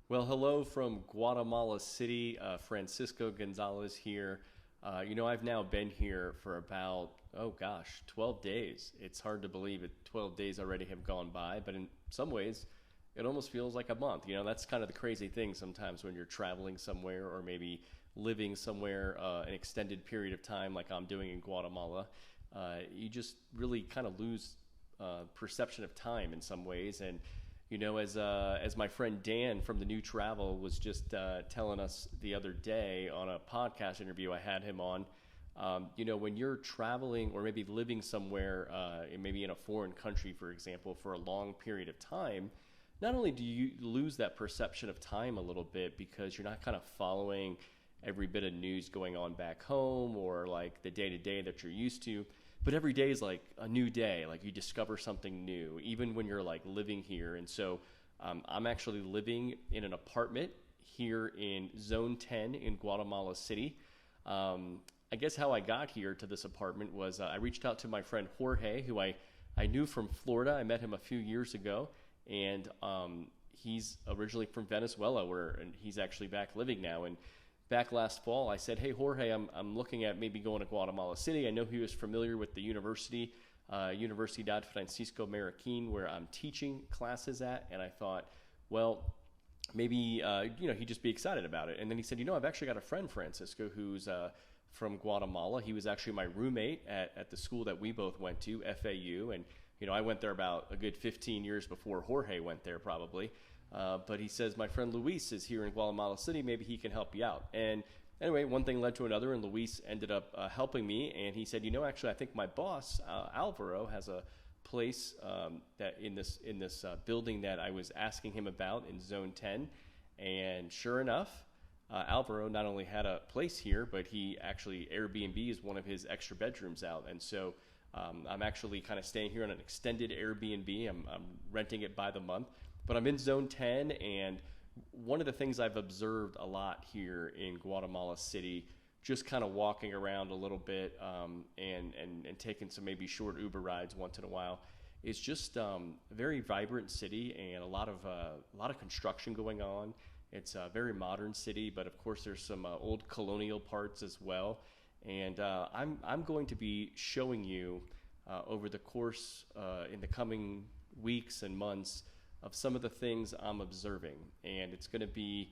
Well, hello from Guatemala City. Francisco Gonzalez here. I've now been here for about, oh gosh, 12 days. It's hard to believe it. 12 days already have gone by, but in some ways, it almost feels like a month. That's kind of the crazy thing sometimes when you're traveling somewhere or maybe living somewhere an extended period of time, like I'm doing in Guatemala. You just really kind of lose perception of time in some ways. And as my friend Dan from the New Travel was just telling us the other day on a podcast interview I had him on, when you're traveling or maybe living somewhere, maybe in a foreign country, for example, for a long period of time, not only do you lose that perception of time a little bit because you're not kind of following every bit of news going on back home or like the day to day that you're used to, but every day is like a new day. Like you discover something new, even when you're like living here. And so I'm actually living in an apartment here in Zone 10 in Guatemala City. I guess how I got here to this apartment was I reached out to my friend Jorge, who I knew from Florida. I met him a few years ago, and he's originally from Venezuela, and he's actually back living now. And back last fall, I said, "Hey, Jorge, I'm looking at maybe going to Guatemala City." I know he was familiar with the university, Universidad Francisco Marroquin, where I'm teaching classes at, and I thought, well, maybe he'd just be excited about it. And then he said, I've actually got a friend, Francisco, who's from Guatemala. He was actually my roommate at the school that we both went to, FAU, and I went there about a good 15 years before Jorge went there, probably. But he says, my friend Luis is here in Guatemala City. Maybe he can help you out. And anyway, one thing led to another, and Luis ended up helping me. And he said, actually, I think my boss, Alvaro, has a place that in this building that I was asking him about in Zone 10. And sure enough, Alvaro not only had a place here, but he actually Airbnb is one of his extra bedrooms out. And so I'm actually kind of staying here on an extended Airbnb. I'm renting it by the month. But I'm in Zone 10, and one of the things I've observed a lot here in Guatemala City, just kind of walking around a little bit and taking some maybe short Uber rides once in a while, is just a very vibrant city and a lot of construction going on. It's a very modern city, but of course there's some old colonial parts as well. And I'm going to be showing you over the course in the coming weeks and months of some of the things I'm observing. And it's going to be,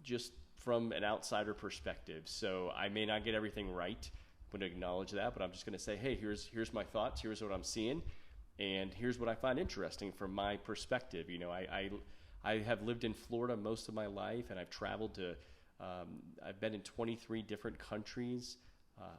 just from an outsider perspective. So I may not get everything right. I'm going to acknowledge that, but I'm just going to say, hey, here's my thoughts. Here's what I'm seeing. And here's what I find interesting from my perspective. I have lived in Florida most of my life, and I've traveled to, I've been in 23 different countries.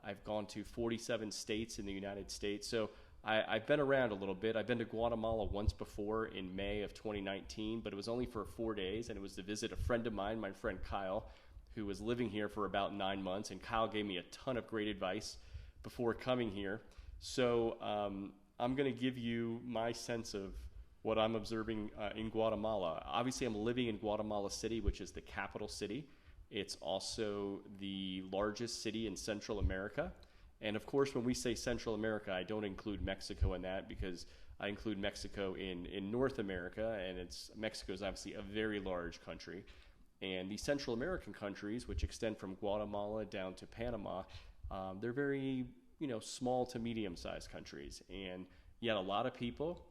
I've gone to 47 states in the United States. So I've been around a little bit. I've been to Guatemala once before in May of 2019, but it was only for 4 days, and it was to visit a friend of mine, my friend Kyle, who was living here for about 9 months, and Kyle gave me a ton of great advice before coming here. So I'm going to give you my sense of what I'm observing in Guatemala. Obviously, I'm living in Guatemala City, which is the capital city. It's also the largest city in Central America. And of course, when we say Central America, I don't include Mexico in that because I include Mexico in North America, and Mexico is obviously a very large country. And the Central American countries, which extend from Guatemala down to Panama, they're very, small to medium-sized countries, and yet a lot of people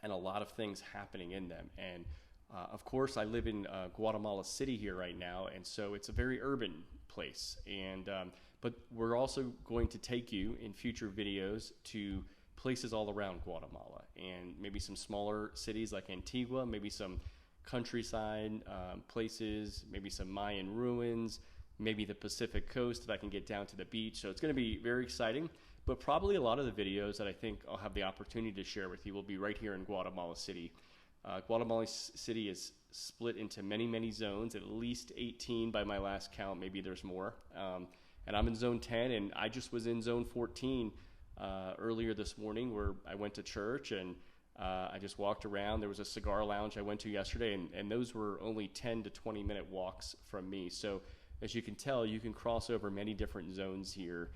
and a lot of things happening in them. And of course, I live in Guatemala City here right now, and so it's a very urban place. And but we're also going to take you in future videos to places all around Guatemala, and maybe some smaller cities like Antigua, maybe some countryside places, maybe some Mayan ruins, maybe the Pacific coast if I can get down to the beach. So it's going to be very exciting, but probably a lot of the videos that I think I'll have the opportunity to share with you will be right here in Guatemala City. Guatemala City is split into many, many zones, at least 18 by my last count. Maybe there's more. And I'm in Zone 10, and I just was in Zone 14 earlier this morning where I went to church, and I just walked around. There was a cigar lounge I went to yesterday, and those were only 10 to 20-minute walks from me. So as you can tell, you can cross over many different zones here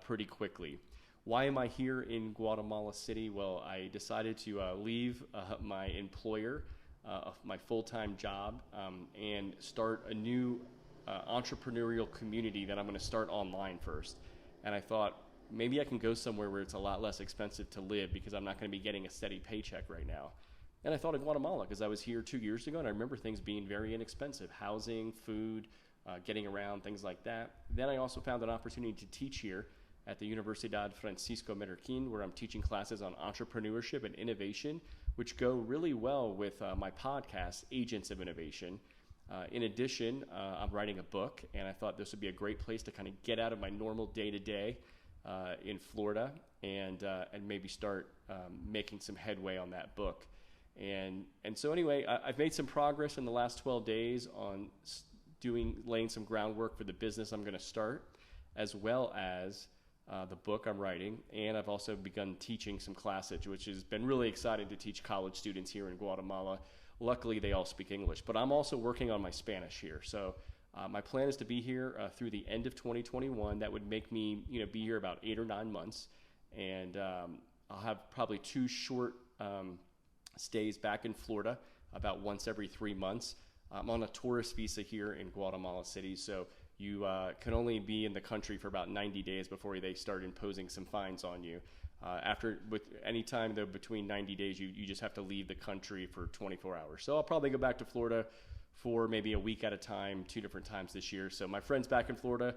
pretty quickly. Why am I here in Guatemala City? Well, I decided to leave my employer my full-time job and start a new entrepreneurial community that I'm going to start online first. And I thought maybe I can go somewhere where it's a lot less expensive to live because I'm not going to be getting a steady paycheck right now. And I thought of Guatemala because I was here 2 years ago and I remember things being very inexpensive: housing, food, getting around, things like that. Then I also found an opportunity to teach here at the Universidad Francisco Medarquin, where I'm teaching classes on entrepreneurship and innovation, which go really well with my podcast, Agents of Innovation. In addition, I'm writing a book, and I thought this would be a great place to kind of get out of my normal day-to-day in Florida and maybe start making some headway on that book. And so anyway, I've made some progress in the last 12 days on laying some groundwork for the business I'm going to start, as well as the book I'm writing. And I've also begun teaching some classes, which has been really exciting to teach college students here in Guatemala. Luckily, they all speak English, but I'm also working on my Spanish here. So my plan is to be here through the end of 2021. That would make me, be here about 8 or 9 months. And I'll have probably 2 short stays back in Florida about once every 3 months. I'm on a tourist visa here in Guatemala City, so you can only be in the country for about 90 days before they start imposing some fines on you. With any time though between 90 days, you just have to leave the country for 24 hours. So I'll probably go back to Florida for maybe a week at a time, 2 different times this year. So my friends back in Florida,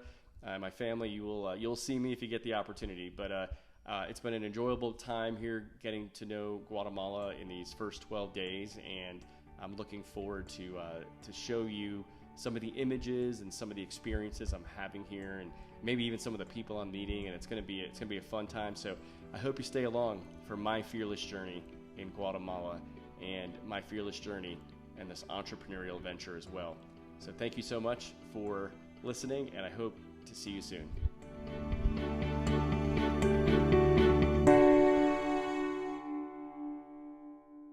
my family, you'll see me if you get the opportunity. But it's been an enjoyable time here getting to know Guatemala in these first 12 days, and I'm looking forward to show you some of the images and some of the experiences I'm having here, and maybe even some of the people I'm meeting. And it's gonna be a fun time. So I hope you stay along for my fearless journey in Guatemala and my fearless journey and this entrepreneurial venture as well. So thank you so much for listening, and I hope to see you soon.